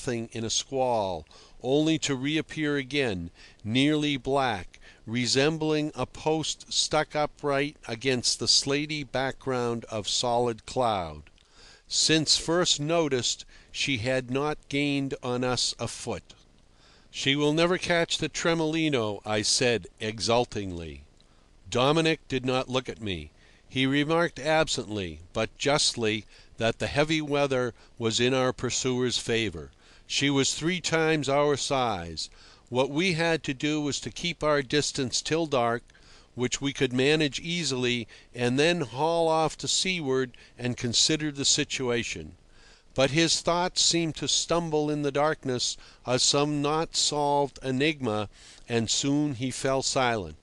nothing in a squall, only to reappear again, nearly black, resembling a post stuck upright against the slaty background of solid cloud. Since first noticed, she had not gained on us a foot. "She will never catch the Tremolino," I said exultingly. Dominic did not look at me. He remarked absently, but justly, that the heavy weather was in our pursuer's favour. She was 3 times our size. What we had to do was to keep our distance till dark, which we could manage easily, and then haul off to seaward and consider the situation. But his thoughts seemed to stumble in the darkness of some not solved enigma, and soon he fell silent.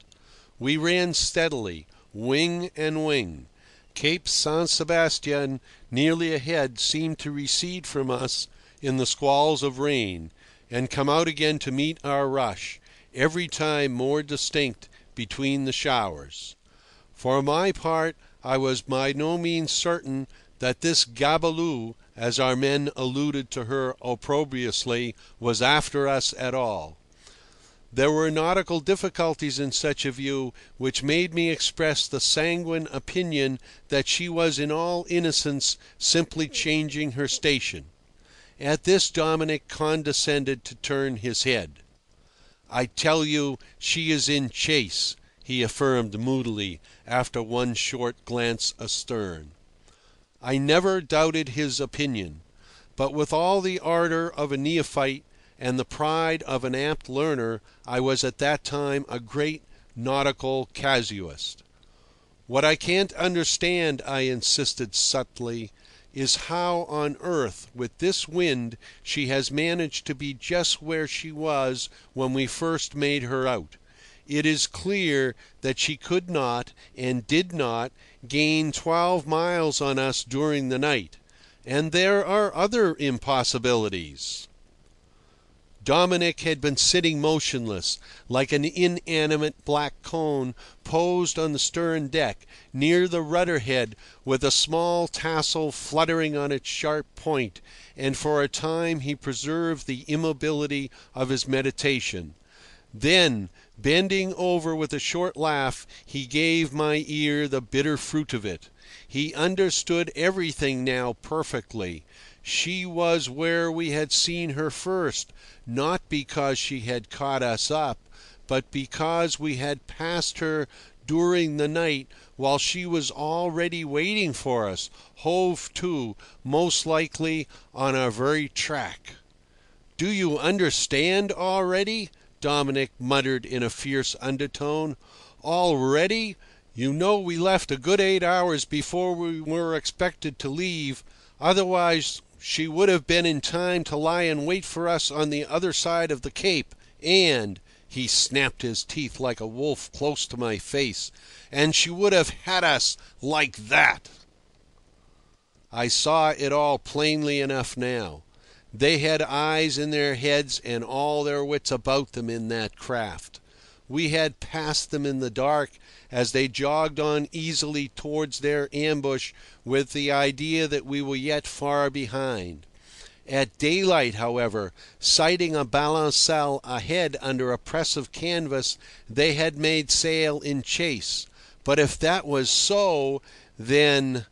We ran steadily, wing and wing. Cape San Sebastian, nearly ahead, seemed to recede from us in the squalls of rain, and come out again to meet our rush, every time more distinct between the showers. For my part, I was by no means certain that this gabelou, as our men alluded to her opprobriously, was after us at all. There were nautical difficulties in such a view which made me express the sanguine opinion that she was in all innocence simply changing her station. At this Dominic condescended to turn his head. "I tell you she is in chase," he affirmed moodily, after one short glance astern. I never doubted his opinion, but with all the ardour of a neophyte and the pride of an apt learner, I was at that time a great nautical casuist. "What I can't understand," I insisted subtly, "is how on earth, with this wind, she has managed to be just where she was when we first made her out. It is clear that she could not, and did not, gain 12 miles on us during the night. And there are other impossibilities." Dominic had been sitting motionless, like an inanimate black cone, posed on the stern deck, near the rudder head, with a small tassel fluttering on its sharp point, and for a time he preserved the immobility of his meditation. Then, bending over with a short laugh, he gave my ear the bitter fruit of it. He understood everything now perfectly. She was where we had seen her first, not because she had caught us up, but because we had passed her during the night while she was already waiting for us, hove to, most likely on our very track. "Do you understand already?" Dominic muttered in a fierce undertone. "Already? You know we left a good 8 hours before we were expected to leave. Otherwise she would have been in time to lie in wait for us on the other side of the Cape, and—" he snapped his teeth like a wolf close to my face—"and she would have had us like that." I saw it all plainly enough now. They had eyes in their heads and all their wits about them in that craft. We had passed them in the dark as they jogged on easily towards their ambush with the idea that we were yet far behind. At daylight, however, sighting a balancelle ahead under a press of canvas, they had made sail in chase. But if that was so, then—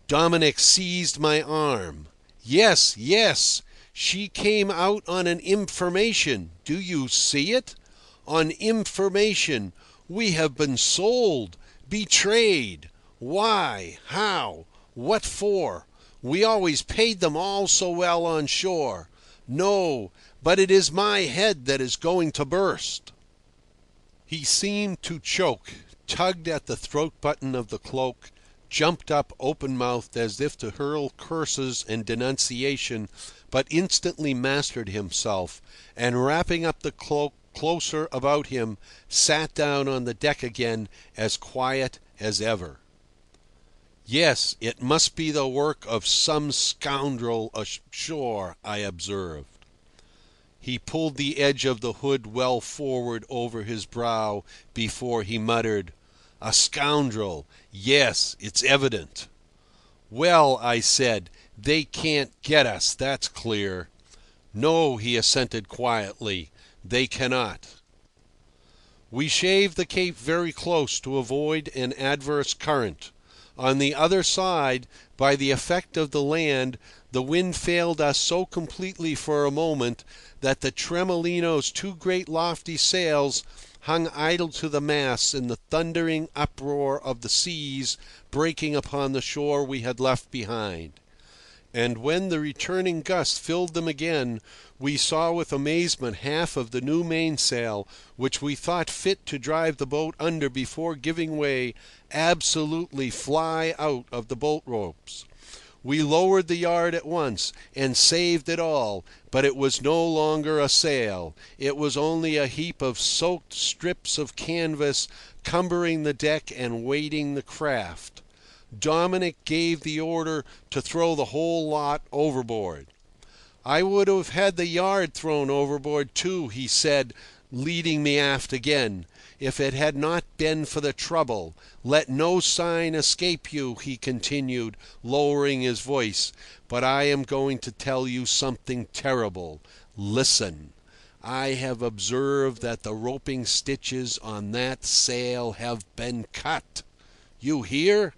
Dominic seized my arm. "Yes, yes! She came out on an information. Do you see it? On information. We have been sold, betrayed. Why? How? What for? We always paid them all so well on shore. No, but it is my head that is going to burst." He seemed to choke, tugged at the throat-button of the cloak, jumped up open-mouthed as if to hurl curses and denunciation, but instantly mastered himself, and wrapping up the cloak closer about him, sat down on the deck again as quiet as ever. "Yes, it must be the work of some scoundrel ashore," I observed. He pulled the edge of the hood well forward over his brow before he muttered, "A scoundrel! Yes, it's evident." "Well," I said, "they can't get us, that's clear." "No," he assented quietly, "they cannot." We shaved the Cape very close to avoid an adverse current. On the other side, by the effect of the land, the wind failed us so completely for a moment that the Tremolino's two great lofty sails hung idle to the masts in the thundering uproar of the seas breaking upon the shore we had left behind. And when the returning gust filled them again, we saw with amazement half of the new mainsail, which we thought fit to drive the boat under before giving way, absolutely fly out of the bolt ropes. We lowered the yard at once, and saved it all, but it was no longer a sail. It was only a heap of soaked strips of canvas cumbering the deck and weighting the craft. Dominic gave the order to throw the whole lot overboard. "I would have had the yard thrown overboard too," he said, leading me aft again, "if it had not been for the trouble. Let no sign escape you," he continued, lowering his voice, "but I am going to tell you something terrible. Listen. I have observed that the roping stitches on that sail have been cut. You hear?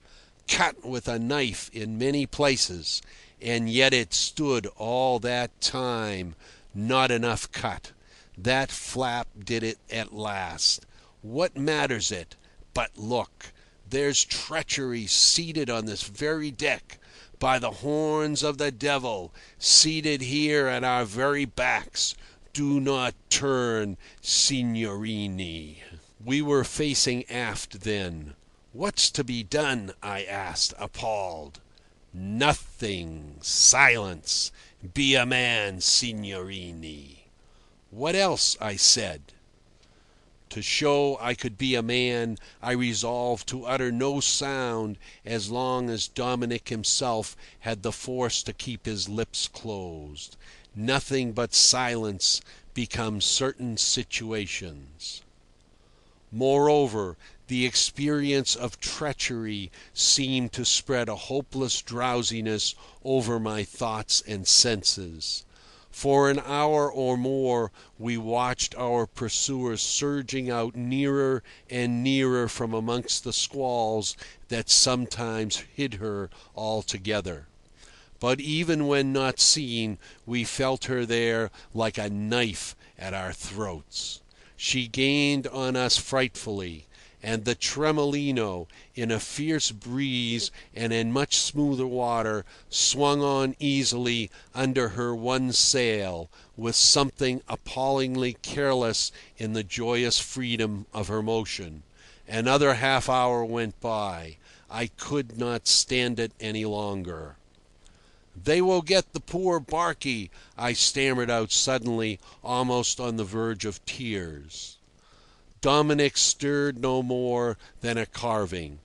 Cut with a knife in many places, and yet it stood all that time. Not enough cut. That flap did it at last. What matters it? But look, there's treachery seated on this very deck, by the horns of the devil, seated here at our very backs. Do not turn, signorini." We were facing aft then. "What's to be done?" I asked, appalled. "Nothing. Silence. Be a man, signorini." "What else?" I said. To show I could be a man, I resolved to utter no sound as long as Dominic himself had the force to keep his lips closed. Nothing but silence becomes certain situations. Moreover, the experience of treachery seemed to spread a hopeless drowsiness over my thoughts and senses. For an hour or more we watched our pursuers surging out nearer and nearer from amongst the squalls that sometimes hid her altogether. But even when not seen, we felt her there like a knife at our throats. She gained on us frightfully, and the Tremolino, in a fierce breeze and in much smoother water, swung on easily under her one sail, with something appallingly careless in the joyous freedom of her motion. Another half-hour went by. I could not stand it any longer. "They will get the poor barkie," I stammered out suddenly, almost on the verge of tears. Dominic stirred no more than a carving.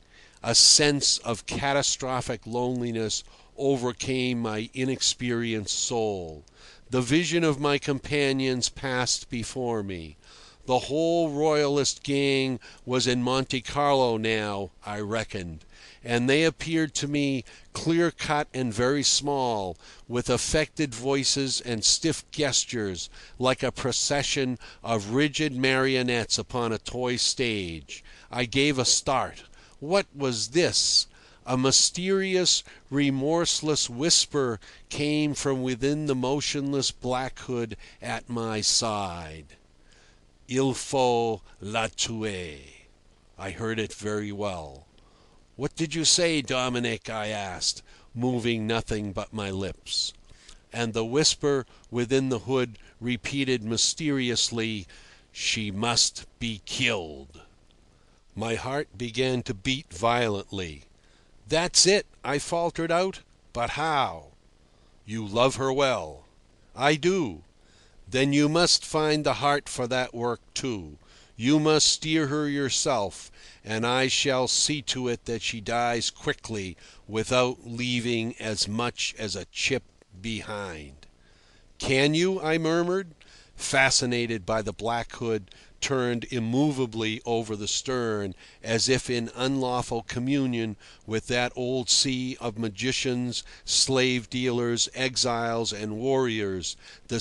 A sense of catastrophic loneliness overcame my inexperienced soul. The vision of my companions passed before me. The whole Royalist gang was in Monte Carlo now, I reckoned, and they appeared to me clear-cut and very small, with affected voices and stiff gestures, like a procession of rigid marionettes upon a toy stage. I gave a start. What was this? A mysterious, remorseless whisper came from within the motionless black hood at my side. "Il faut la tuer." I heard it very well. "What did you say, Dominic?" I asked, moving nothing but my lips. And the whisper within the hood repeated mysteriously, "She must be killed." My heart began to beat violently. "That's it," I faltered out. "But how?" "You love her well." "I do." "Then you must find the heart for that work too. You must steer her yourself, and I shall see to it that she dies quickly, without leaving as much as a chip behind." "Can you?" I murmured, fascinated by the black hood turned immovably over the stern, as if in unlawful communion with that old sea of magicians, slave-dealers, exiles, and warriors, the